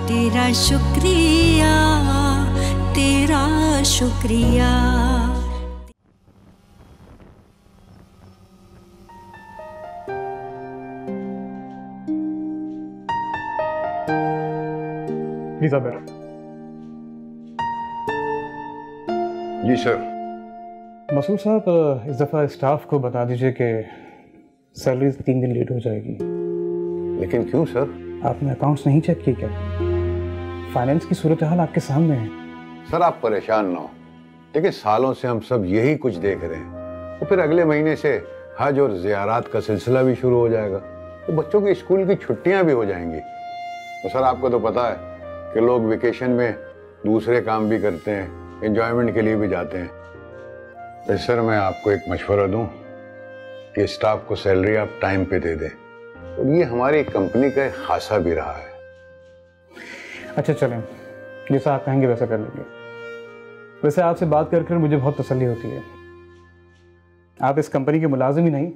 तेरा शुक्रिया, तेरा शुक्रिया। प्लीज आप जी सर। मसूद साहब, इस दफ़ा स्टाफ को बता दीजिए कि सैलरी 3 दिन लेट हो जाएगी। लेकिन क्यों सर? आपने अकाउंट्स नहीं चेक किए क्या? फाइनेंस की सूरत हाल आपके सामने है। सर आप परेशान ना हो, देखिए सालों से हम सब यही कुछ देख रहे हैं। तो फिर अगले महीने से हज और ज़ियारात का सिलसिला भी शुरू हो जाएगा, तो बच्चों की स्कूल की छुट्टियां भी हो जाएंगी। तो सर आपको तो पता है कि लोग वेकेशन में दूसरे काम भी करते हैं, एंजॉयमेंट के लिए भी जाते हैं। तो सर मैं आपको एक मशवरा दूं कि स्टाफ को सैलरी आप टाइम पे दे दें, और ये हमारी कंपनी का एक खासा भी रहा है। अच्छा चलें, जैसा आप कहेंगे वैसा कर लेंगे। वैसे आपसे बात कर कर मुझे बहुत तसल्ली होती है। आप इस कंपनी के मुलाजिम ही नहीं,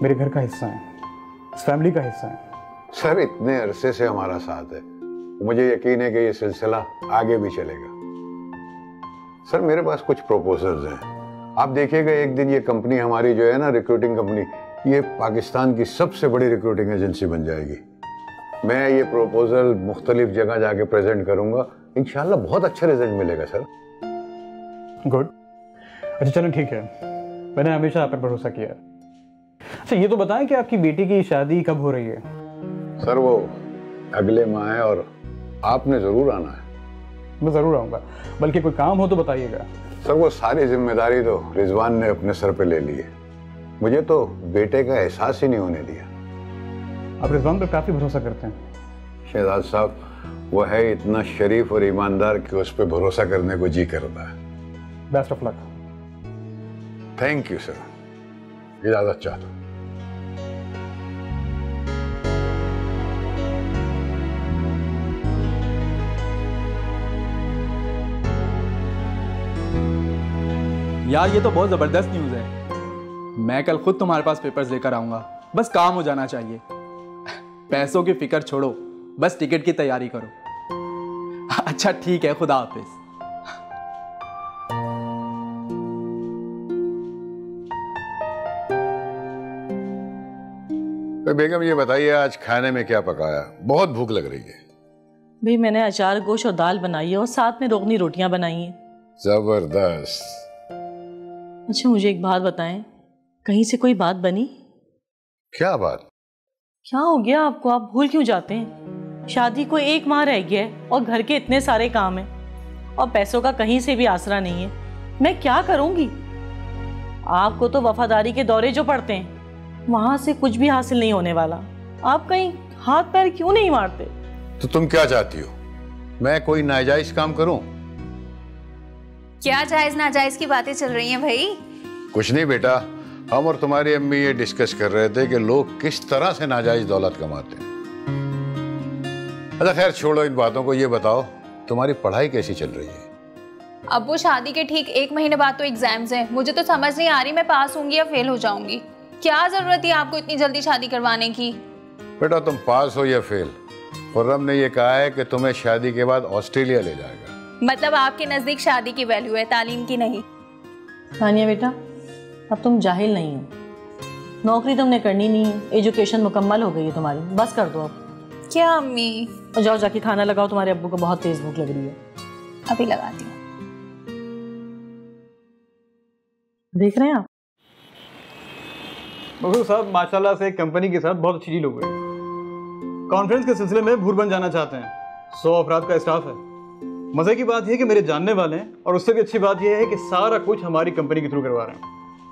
मेरे घर का हिस्सा हैं, इस फैमिली का हिस्सा हैं। सर इतने अरसे से हमारा साथ है, मुझे यकीन है कि ये सिलसिला आगे भी चलेगा। सर मेरे पास कुछ प्रपोजल्स हैं, आप देखिएगा एक दिन ये कंपनी हमारी जो है ना, रिक्रूटिंग कंपनी, ये पाकिस्तान की सबसे बड़ी रिक्रूटिंग एजेंसी बन जाएगी। मैं ये प्रपोजल मुख्तलिफ जगह जाके प्रेजेंट करूंगा, इंशाल्लाह बहुत अच्छा रिजल्ट मिलेगा सर। गुड। अच्छा चलो ठीक है, मैंने हमेशा आप पर भरोसा किया। अच्छा ये तो बताएं कि आपकी बेटी की शादी कब हो रही है? सर वो अगले माह है, और आपने जरूर आना है। मैं ज़रूर आऊँगा, बल्कि कोई काम हो तो बताइएगा। सर वो सारी जिम्मेदारी तो रिजवान ने अपने सर पे ले ली है, मुझे तो बेटे का एहसास ही नहीं होने दिया। आप रिजवान पर काफ़ी भरोसा करते हैं। शहजाद साहब वो है इतना शरीफ और ईमानदार कि उस पर भरोसा करने को जी करता है। Best of luck. Thank you sir, इजाजत चाहता हूँ। यार ये तो बहुत ज़बरदस्त न्यूज़ है। मैं कल खुद तुम्हारे पास पेपर्स लेकर आऊँगा, बस काम हो जाना चाहिए। पैसों की फिक्र छोड़ो, बस टिकट की तैयारी करो। अच्छा ठीक है, खुदा हाफिज। तो बेगम ये बताइए आज खाने में क्या पकाया? बहुत भूख लग रही है। भाई मैंने अचार गोश्त और दाल बनाई है, और साथ में रोगनी रोटियां बनाई हैं। जबरदस्त। अच्छा मुझे एक बात बताएं, कहीं से कोई बात बनी? क्या बात? क्या हो गया आपको? आप भूल क्यों जाते हैं? शादी को 1 माह रह गया है और घर के इतने सारे काम हैं, और पैसों का कहीं से भी आसरा नहीं है। मैं क्या करूंगी? आपको तो वफादारी के दौरे जो पड़ते हैं, वहां से कुछ भी हासिल नहीं होने वाला। आप कहीं हाथ पैर क्यों नहीं मारते? तो तुम क्या चाहती हो, मैं कोई नाजायज काम करूं? क्या जायज नाजायज की बातें चल रही हैं भाई? कुछ नहीं बेटा, हम और तुम्हारी अम्मी ये डिस्कस कर रहे थे कि लोग किस तरह से नाजायज दौलत कमाते हैं। अच्छा खैर छोड़ो इन बातों को, ये बताओ तुम्हारी पढ़ाई कैसी चल रही है? अब वो शादी के ठीक 1 महीने बाद तो एग्जाम्स हैं। मुझे तो समझ नहीं आ रही मैं पास होंगी या फेल हो जाऊंगी। क्या जरूरत है आपको इतनी जल्दी शादी करवाने की? बेटा तुम पास हो या फेल, खुर्रम ने ये कहा है कि तुम्हें शादी के बाद ऑस्ट्रेलिया ले जाएगा। मतलब आपके नजदीक शादी की वैल्यू है, तालीम की नहीं। तानिया बेटा, अब तुम जाहिल नहीं हो, नौकरी तुमने करनी नहीं है, एजुकेशन मुकम्मल हो गई है तुम्हारी, बस कर दो अब। क्या अम्मी? और जाओ जाके खाना लगाओ, तुम्हारे अब्बू को बहुत तेज भूख लग रही है। अभी लगाती हूँ। देख रहे हैं आप? मसूद साहब माशाल्लाह से कंपनी के साथ बहुत अच्छी डील हो गई। कॉन्फ्रेंस के सिलसिले में भूरबन जाना चाहते हैं। 100 अफराद का स्टाफ है। मजे की बात यह कि मेरे जानने वाले हैं, और उससे भी अच्छी बात यह है कि सारा कुछ हमारी कंपनी के थ्रू करवा रहे हैं।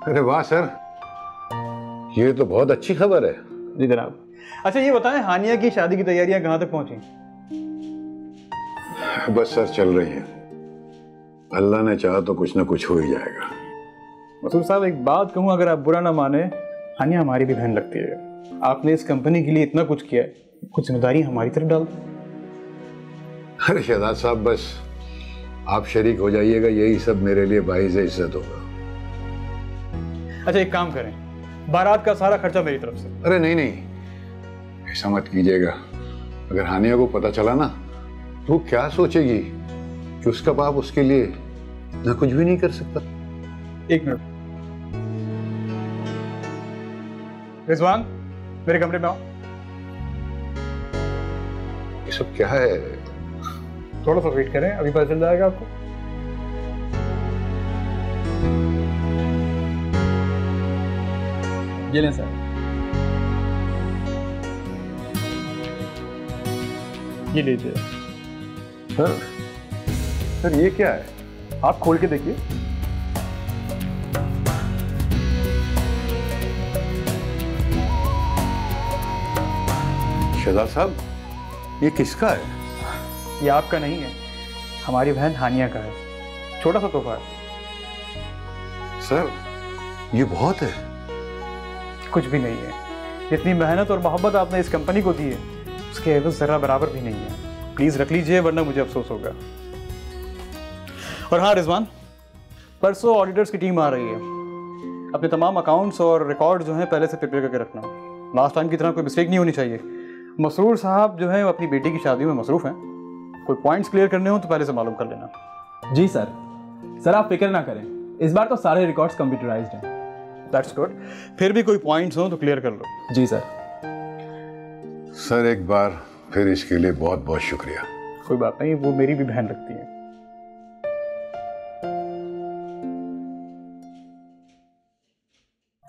अरे वाह सर, ये तो बहुत अच्छी खबर है। जी जनाब। अच्छा ये बताएं, हानिया की शादी की तैयारियां कहाँ तक पहुंची? बस सर चल रही है, अल्लाह ने चाहा तो कुछ ना कुछ हो ही जाएगा। मसूद साहब एक बात कहूँ, अगर आप बुरा ना माने, हानिया हमारी भी बहन लगती है। आपने इस कंपनी के लिए इतना कुछ किया है, कुछ जिम्मेदारी हमारी तरफ डाल दो। अरे शहजाद साहब बस आप शरीक हो जाइएगा, यही सब मेरे लिए बाइज़ इज्जत होगा। अच्छा एक काम करें, बारात का सारा खर्चा मेरी तरफ से। अरे नहीं नहीं, ऐसा मत कीजिएगा, अगर हानिया को पता चला ना तो वो क्या सोचेगी कि उसका बाप उसके लिए ना कुछ भी नहीं कर सकता। एक मिनट, रिजवान मेरे कमरे में आओ। ये सब क्या है? थोड़ा सा वेट करें, अभी पता चल जाएगा आपको। ये लें सर। ये लीजिए। सर ये क्या है? आप खोल के देखिए। शहजाद साहब, ये किसका है? ये आपका नहीं है, हमारी बहन हानिया का है। छोटा सा तोहफा है। सर ये बहुत है। कुछ भी नहीं है। जितनी मेहनत और मोहब्बत आपने इस कंपनी को दी है उसके एवज जरा बराबर भी नहीं है। प्लीज रख लीजिए वरना मुझे अफसोस होगा। और हाँ रिजवान, परसों ऑडिटर्स की टीम आ रही है। अपने तमाम अकाउंट्स और रिकॉर्ड जो हैं पहले से प्रिपेयर करके रखना। लास्ट टाइम की तरह कोई मिस्टेक नहीं होनी चाहिए। मसरूर साहब जो है अपनी बेटी की शादी में मसरूफ हैं। कोई पॉइंट्स क्लियर करने हो तो पहले से मालूम कर लेना। जी सर। सर आप फिक्र ना करें, इस बार तो सारे रिकॉर्ड्स कंप्यूटराइज्ड हैं। That's good. फिर भी कोई पॉइंट्स हो तो क्लियर कर लो। जी सर। सर एक बार फिर इसके लिए बहुत बहुत शुक्रिया। कोई बात नहीं, वो मेरी भी बहन लगती है।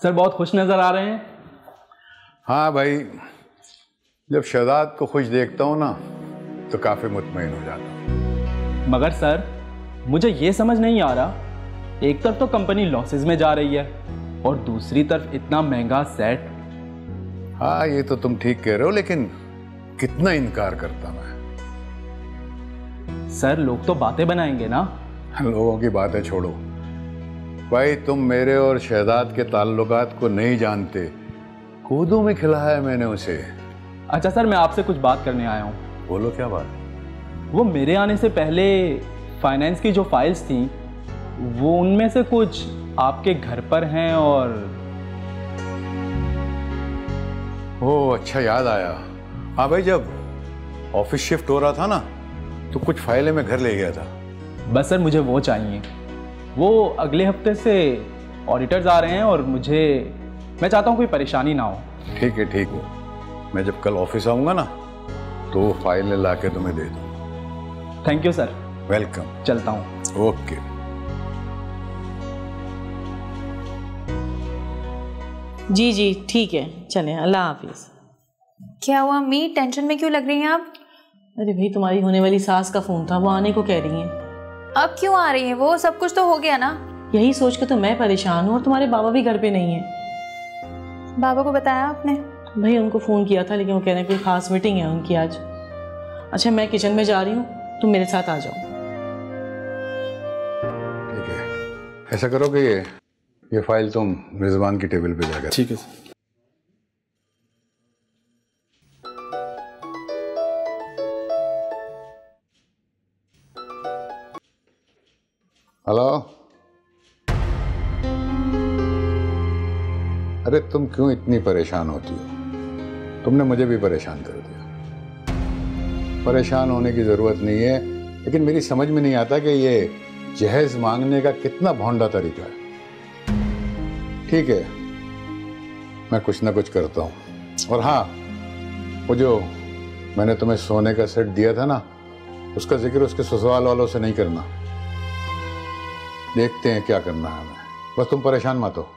सर बहुत खुश नजर आ रहे हैं। हाँ भाई, जब शहजाद को खुश देखता हूँ ना तो काफी मुतमईन हो जाता हूँ। मगर सर मुझे ये समझ नहीं आ रहा, एक तरफ तो कंपनी लॉसेस में जा रही है और दूसरी तरफ इतना महंगा सेट। हाँ ये तो तुम ठीक कह रहे हो, लेकिन कितना इनकार करता मैं। सर लोग तो बातें बनाएंगे ना। लोगों की बातें छोड़ो भाई, तुम मेरे और शहजाद के ताल्लुकात को नहीं जानते। कूदों में खिलाया मैंने उसे। अच्छा सर, मैं आपसे कुछ बात करने आया हूँ। बोलो क्या बात? वो मेरे आने से पहले फाइनेंस की जो फाइल्स थी वो उनमें से कुछ आपके घर पर हैं और ओह अच्छा याद आया। हाँ भाई, जब ऑफिस शिफ्ट हो रहा था ना तो कुछ फाइलें मैं घर ले गया था। बस सर मुझे वो चाहिए। वो अगले हफ्ते से ऑडिटर्स आ रहे हैं और मैं चाहता हूँ कोई परेशानी ना हो। ठीक है ठीक है, मैं जब कल ऑफिस आऊँगा ना तो वो फाइलें ला के तुम्हें दे दूँ। Thank you sir. वेलकम। चलता हूँ। ओके। जी जी ठीक है, चलें, अल्लाह हाफिज। क्या हुआ अम्मी, टेंशन में क्यों लग रही हैं आप? अरे भाई, तुम्हारी होने वाली सास का फोन था, वो आने को कह रही हैं। अब क्यों आ रही हैं वो? सब कुछ तो हो गया ना। यही सोच के तो मैं परेशान हूँ और तुम्हारे बाबा भी घर पे नहीं है। बाबा को बताया आपने? भाई उनको फ़ोन किया था लेकिन वो कह रहे हैं कोई ख़ास मीटिंग है उनकी आज। अच्छा मैं किचन में जा रही हूँ, तुम मेरे साथ आ जाओ। ठीक है, ऐसा करो कि ये फाइल तुम रिजवान की टेबल पे जाकर। ठीक है सर। हेलो। अरे तुम क्यों इतनी परेशान होती हो? तुमने मुझे भी परेशान कर दिया। परेशान होने की जरूरत नहीं है, लेकिन मेरी समझ में नहीं आता कि ये जहेज मांगने का कितना भोंडा तरीका है। ठीक है, मैं कुछ ना कुछ करता हूँ। और हाँ, वो जो मैंने तुम्हें सोने का सेट दिया था ना, उसका जिक्र उसके ससुराल वालों से नहीं करना। देखते हैं क्या करना है हमें, बस तुम परेशान मत हो।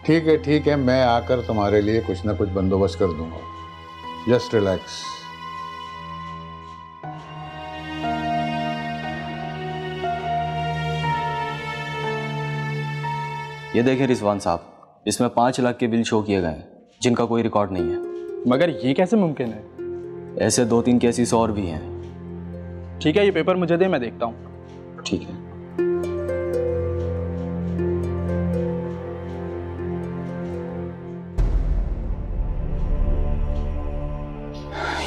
ठीक है, मैं आकर तुम्हारे लिए कुछ ना कुछ बंदोबस्त कर दूंगा। Just relax. ये देखें रिजवान साहब, इसमें 5 लाख के बिल शो किए गए हैं जिनका कोई रिकॉर्ड नहीं है। मगर ये कैसे मुमकिन है? ऐसे 2-3 केसेस और भी हैं। ठीक है, ये पेपर मुझे दे, मैं देखता हूँ। ठीक है।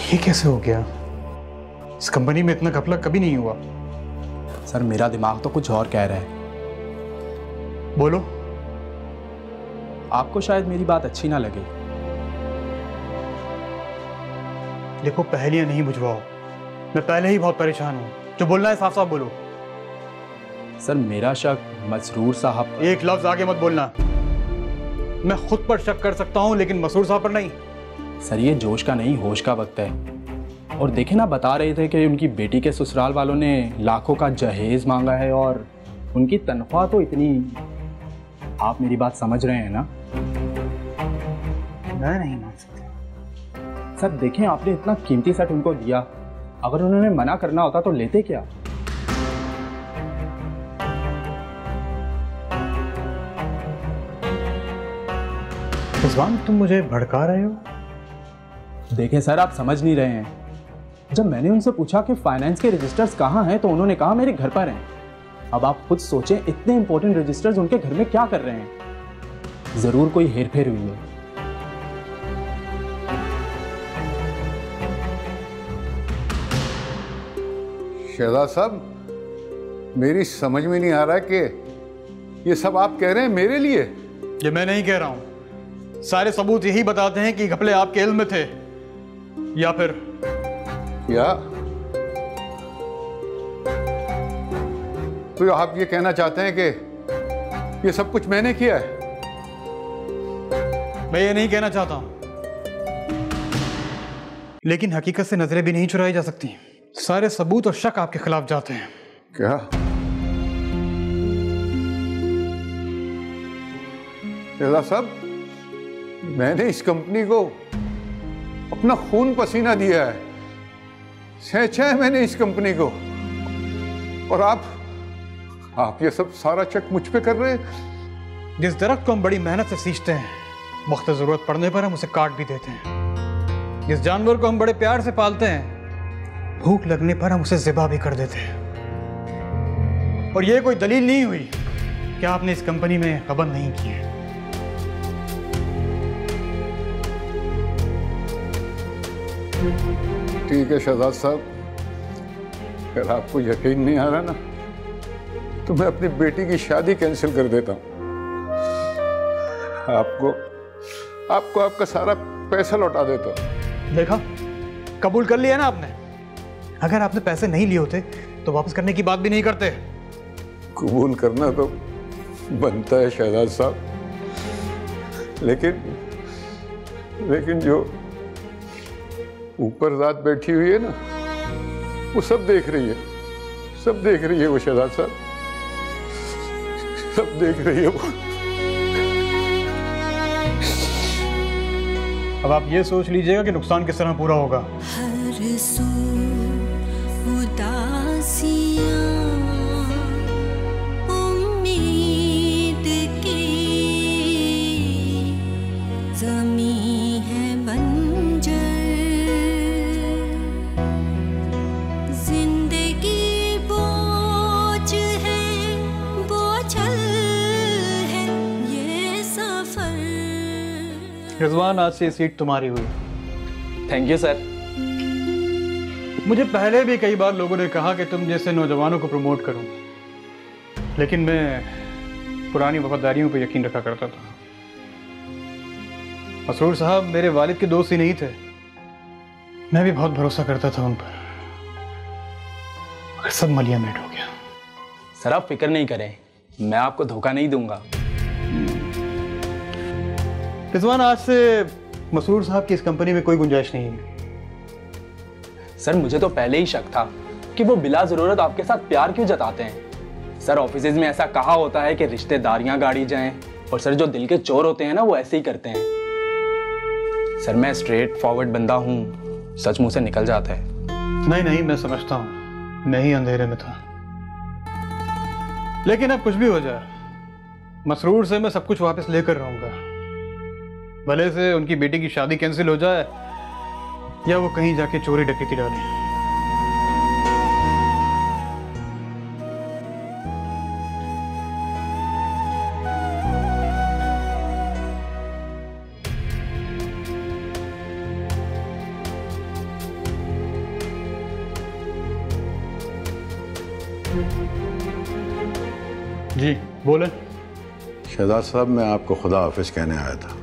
ये कैसे हो गया? इस कंपनी में इतना घपला कभी नहीं हुआ। सर मेरा दिमाग तो कुछ और कह रहा है। बोलो। आपको शायद मेरी बात अच्छी ना लगे, देखो, पहेलियां नहीं बुझवाओ, मैं पहले ही बहुत परेशान हूँ। जो बोलना है साफ साफ बोलो। सर मेरा शक मसरूर साहब। एक लफ्ज आगे मत बोलना। मैं खुद पर शक कर सकता हूँ लेकिन मसरूर साहब पर नहीं। सर ये जोश का नहीं होश का वक्त है। और देखे ना, बता रहे थे कि उनकी बेटी के ससुराल वालों ने लाखों का जहेज मांगा है और उनकी तनख्वाह तो इतनी। आप मेरी बात समझ रहे हैं ना? मैं नहीं मान सकता। सर देखें, आपने इतना कीमती सेट उनको दिया, अगर उन्होंने मना करना होता तो लेते क्या? रिजवान, तुम मुझे भड़का रहे हो? देखें सर, आप समझ नहीं रहे हैं। जब मैंने उनसे पूछा कि फाइनेंस के रजिस्टर्स कहाँ हैं तो उन्होंने कहा मेरे घर पर हैं। अब आप खुद सोचें, इतने इंपॉर्टेंट रजिस्टर्स उनके घर में क्या कर रहे हैं? जरूर कोई हेरफेर हुई है। शहजाद साहब, मेरी समझ में नहीं आ रहा कि ये सब आप कह रहे हैं मेरे लिए। ये मैं नहीं कह रहा हूं। सारे सबूत यही बताते हैं कि घपले आपके इल्म में थे, या फिर तो आप ये कहना चाहते हैं कि ये सब कुछ मैंने किया है? मैं ये नहीं कहना चाहता हूं, लेकिन हकीकत से नजरें भी नहीं चुराई जा सकती। सारे सबूत और शक आपके खिलाफ जाते हैं। क्या? शहजाद साहब, मैंने इस कंपनी को अपना खून पसीना दिया है, सहेजा है मैंने इस कंपनी को, और आप ये सब सारा चेक मुझ पे कर रहे हैं। जिस दरख्त को हम बड़ी मेहनत से सींचते हैं, वक्त जरूरत पड़ने पर हम उसे काट भी देते हैं। जिस जानवर को हम बड़े प्यार से पालते हैं, भूख लगने पर हम उसे ज़िबा भी कर देते हैं। और ये कोई दलील नहीं हुई कि आपने इस कंपनी में गबन नहीं की है। ठीक है शहजाद साहब, अगर आपको यकीन नहीं आ रहा ना, तो मैं अपनी बेटी की शादी कैंसिल कर देता हूं। आपको आपका सारा पैसा लौटा देता हूं। देखा, कबूल कर लिया ना आपने। अगर आपने पैसे नहीं लिए होते तो वापस करने की बात भी नहीं करते। कबूल करना तो बनता है शहजाद साहब, लेकिन जो ऊपर रात बैठी हुई है ना, वो सब देख रही है, वो शहजाद साहब, सब देख रही है वो। अब आप ये सोच लीजिएगा कि नुकसान किस तरह पूरा होगा। हर सू उदासियां उम्मीद की ज़मीं है बंजर, जिंदगी बोझ है, बोझल है ये सफर। रिजवान, आज से सीट तुम्हारी हुई। Thank you sir. मुझे पहले भी कई बार लोगों ने कहा कि तुम जैसे नौजवानों को प्रमोट करूं, लेकिन मैं पुरानी वफादारियों पर यकीन रखा करता था। मसरूर साहब मेरे वालिद के दोस्त ही नहीं थे, मैं भी बहुत भरोसा करता था उन पर, मगर सब मलिया मेट हो गया। सर आप फिक्र नहीं करें, मैं आपको धोखा नहीं दूंगा। रिजवान, आज से मसरूर साहब की इस कंपनी में कोई गुंजाइश नहीं है। सर मुझे तो पहले ही शक था कि वो बिला जरूरत आपके साथ प्यार क्यों जताते हैं। सर ऑफिस में ऐसा कहा होता है कि रिश्तेदारियां गाड़ी जाएं, और सर जो दिल के चोर होते हैं ना, वो ऐसे ही करते हैं। सर मैं स्ट्रेट फॉरवर्ड बंदा हूँ, सच मुंह से निकल जाता है। नहीं, मैं समझता हूँ, मैं ही अंधेरे में था। लेकिन अब कुछ भी हो जाए, मसरूर से मैं सब कुछ वापस लेकर रहूंगा। भले से उनकी बेटी की शादी कैंसिल हो जाए या वो कहीं जाके चोरी डकैती डाले। जी बोले। शहजाद साहब, मैं आपको खुदा हाफिज कहने आया था,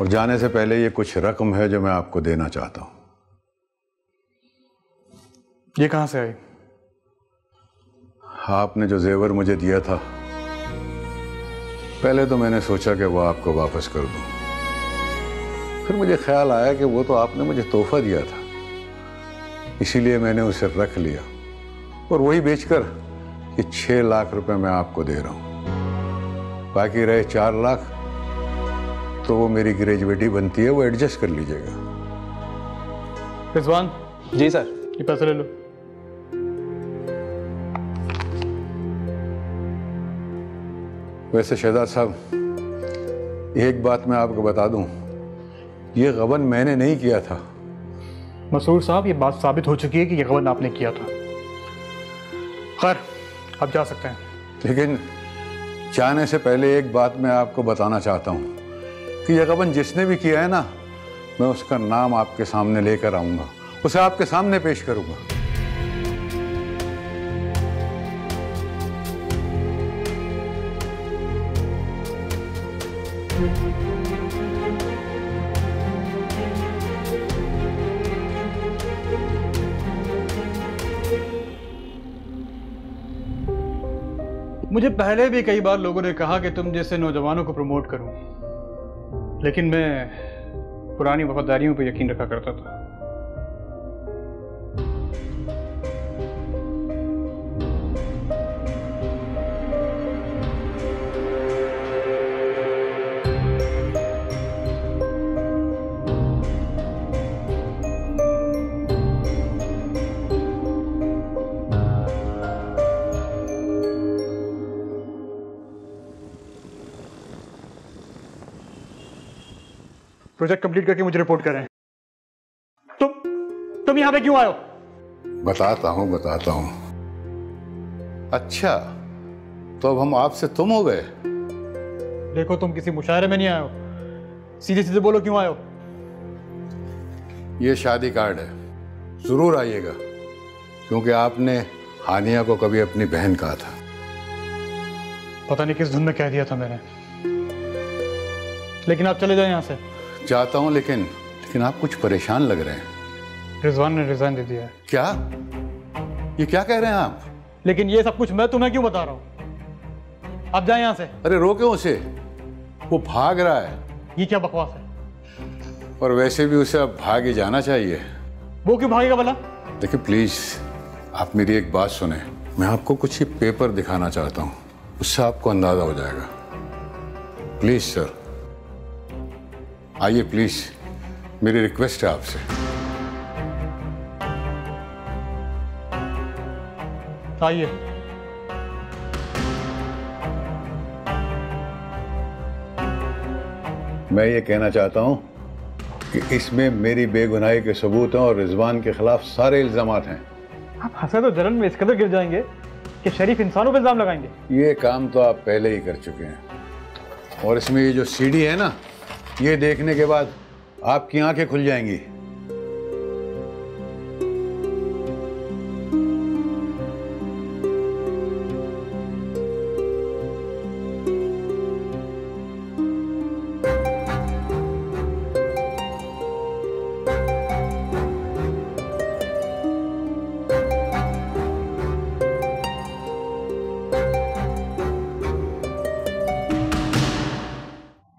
और जाने से पहले ये कुछ रकम है जो मैं आपको देना चाहता हूँ। ये कहाँ से आई? आपने जो जेवर मुझे दिया था, पहले तो मैंने सोचा कि वो आपको वापस कर दूं। फिर मुझे ख्याल आया कि वो तो आपने मुझे तोहफा दिया था, इसीलिए मैंने उसे रख लिया और वही बेचकर ये 6 लाख रुपए मैं आपको दे रहा हूं। बाकी रहे 4 लाख तो वो मेरी ग्रेजुएटी बनती है, वो एडजस्ट कर लीजिएगा। रिजवान जी सर। ये पैसे ले लो। वैसे शहजाद साहब, एक बात मैं आपको बता दूं, ये गबन मैंने नहीं किया था। मसूर साहब, ये बात साबित हो चुकी है कि ये गबन आपने किया था। खैर, आप जा सकते हैं। लेकिन जाने से पहले एक बात मैं आपको बताना चाहता हूं कि यह गबन जिसने भी किया है ना, मैं उसका नाम आपके सामने लेकर आऊंगा, उसे आपके सामने पेश करूंगा। मुझे पहले भी कई बार लोगों ने कहा कि तुम जैसे नौजवानों को प्रमोट करूं, लेकिन मैं पुरानी वफादारियों पर यकीन रखा करता था। प्रोजेक्ट कंप्लीट करके मुझे रिपोर्ट करें। तुम यहां पे क्यों आए हो? बताता हूं। अच्छा, तो अब हम आपसे तुम हो गए? देखो, तुम किसी मुशायरे में नहीं आए हो, सीधे सीधे बोलो क्यों आए हो। ये शादी कार्ड है, जरूर आइएगा, क्योंकि आपने हानिया को कभी अपनी बहन कहा था। पता नहीं किस धुन में कह दिया था मैंने, लेकिन आप चले जाए यहां से। चाहता हूं, लेकिन आप कुछ परेशान लग रहे हैं। रिजवान ने रिजाइन दे दिया है। क्या? ये क्या कह रहे हैं आप? लेकिन ये सब कुछ मैं तुम्हें क्यों बता रहा हूं? आप जाए यहां से। अरे रोके उसे, वो भाग रहा है। ये क्या बकवास है? और वैसे भी उसे अब भाग ही जाना चाहिए। वो क्यों भागेगा भला? देखिए प्लीज, आप मेरी एक बात सुने। मैं आपको कुछ ही पेपर दिखाना चाहता हूं, उससे आपको अंदाजा हो जाएगा। प्लीज सर, आइए प्लीज, मेरी रिक्वेस्ट है आपसे। आइए। मैं ये कहना चाहता हूं कि इसमें मेरी बेगुनाही के सबूत हैं और रिजवान के खिलाफ सारे इल्जामात हैं। आप हंसे तो जलन में इस कदर गिर जाएंगे कि शरीफ इंसानों पर इल्जाम लगाएंगे। ये काम तो आप पहले ही कर चुके हैं, और इसमें ये जो सीडी है ना, ये देखने के बाद आपकी आंखें खुल जाएंगी।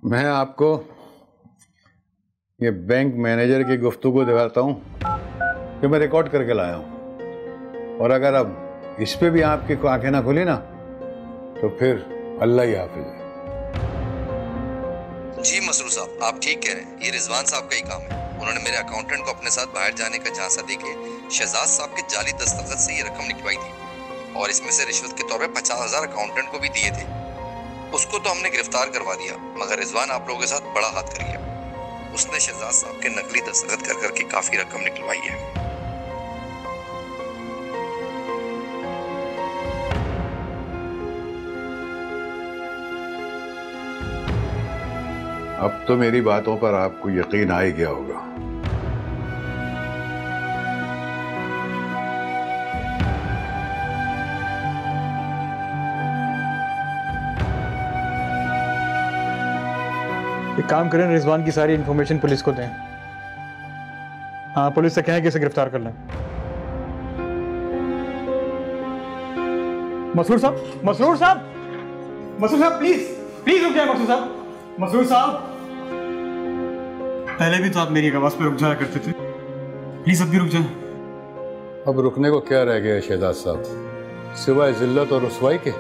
मैं आपको ये बैंक मैनेजर की गुफ्तगू दिखाता हूं कि मैं रिकॉर्ड करके लाया हूं, और अगर अब इस पे भी आपकी आंखें ना खुली ना, तो फिर अल्लाह ही हाफिज है। जी मसरूर साहब, आप ठीक कह रहे हैं, ये रिजवान साहब का ही काम है। उन्होंने मेरे अकाउंटेंट को अपने साथ बाहर जाने का झांसा देके शहजाद साहब के जाली दस्तखत से ये रकम निकलवाई थी, और इसमें से रिश्वत के तौर पे 50,000 अकाउंटेंट को भी दिए थे। उसको तो हमने गिरफ्तार करवा दिया, मगर रिजवान आप लोगों के साथ बड़ा हाथ कर गया। उसने शहजाद साहब के नकली दस्तखत कर करके काफी रकम निकलवाई है। अब तो मेरी बातों पर आपको यकीन आ ही गया होगा। एक काम करें, रिजवान की सारी इंफॉर्मेशन पुलिस को दें। हाँ, पुलिस से कहें कि इसे गिरफ्तार कर लें। मसरूर साहब, मसरूर साहब, मसरूर साहब, प्लीज प्लीज रुक जाए मसरूर साहब, मसरूर साहब। पहले भी तो आप मेरी आवाज पे रुक जाया करते थे, प्लीज अब भी रुक जाए। अब रुकने को क्या रह गया शहजाद साहब, सिवाय जिल्लत और रुसवाई के?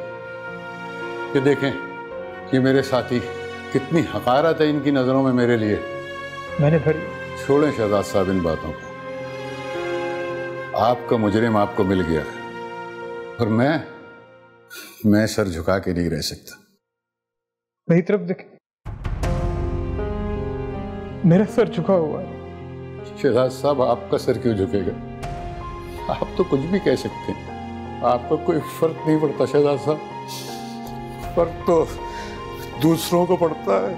ये देखें कि मेरे साथी कितनी हकारत है इनकी नजरों में मेरे लिए। मैंने भरी। छोड़ें शहजाद साहब इन बातों को। आपका मुजरिम आपको मिल गया और मैं सर झुका के नहीं रह सकता। मेरी तरफ देखें, मेरा सर झुका हुआ है। शहजाद साहब आपका सर क्यों झुकेगा? आप तो कुछ भी कह सकते हैं, आपको कोई फर्क नहीं पड़ता शहजाद साहब। फर्क तो दूसरों को पड़ता है।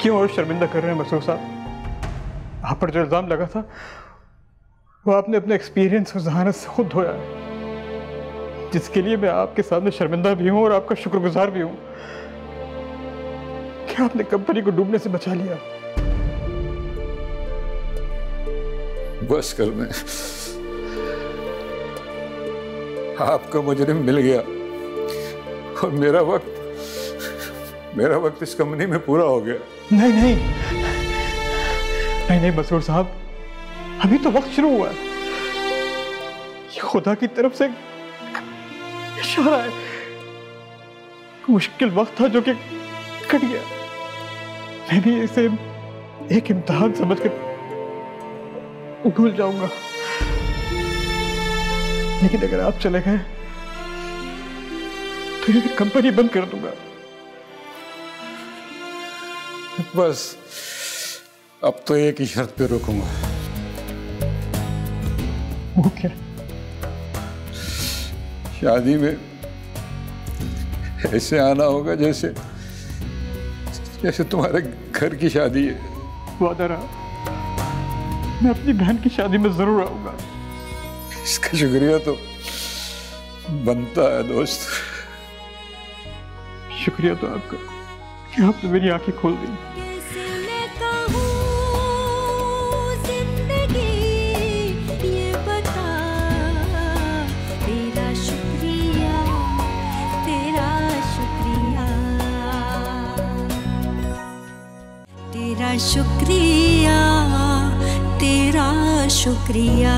क्यों और शर्मिंदा कर रहे हैं मसरूर साहब? आप पर जो इल्जाम लगा था वो आपने अपने एक्सपीरियंस और जहानत से खुद धोया है, जिसके लिए मैं आपके सामने शर्मिंदा भी हूं और आपका शुक्रगुजार भी हूं कि आपने कंपनी को डूबने से बचा लिया। बस कर दें, आपका मुजरिम मिल गया और मेरा वक्त इस कंपनी में पूरा हो गया। नहीं नहीं नहीं नहीं मसरूर साहब, अभी तो वक्त शुरू हुआ है। ये खुदा की तरफ से इशारा है। मुश्किल वक्त था जो कि कट गया। मैं भी इसे एक इम्तिहान समझ कर भूल जाऊंगा, लेकिन अगर आप चले गए तो ये कंपनी बंद कर दूंगा। बस अब तो एक ही शर्त पे रुकूंगा। वो क्या? शादी में ऐसे आना होगा जैसे तुम्हारे घर की शादी है। वादा रहा, मैं अपनी बहन की शादी में जरूर आऊंगा। इसका शुक्रिया तो बनता है दोस्त। शुक्रिया तो आपका कि आपने मेरी आंखें खोल दी। शुक्रिया, तेरा शुक्रिया।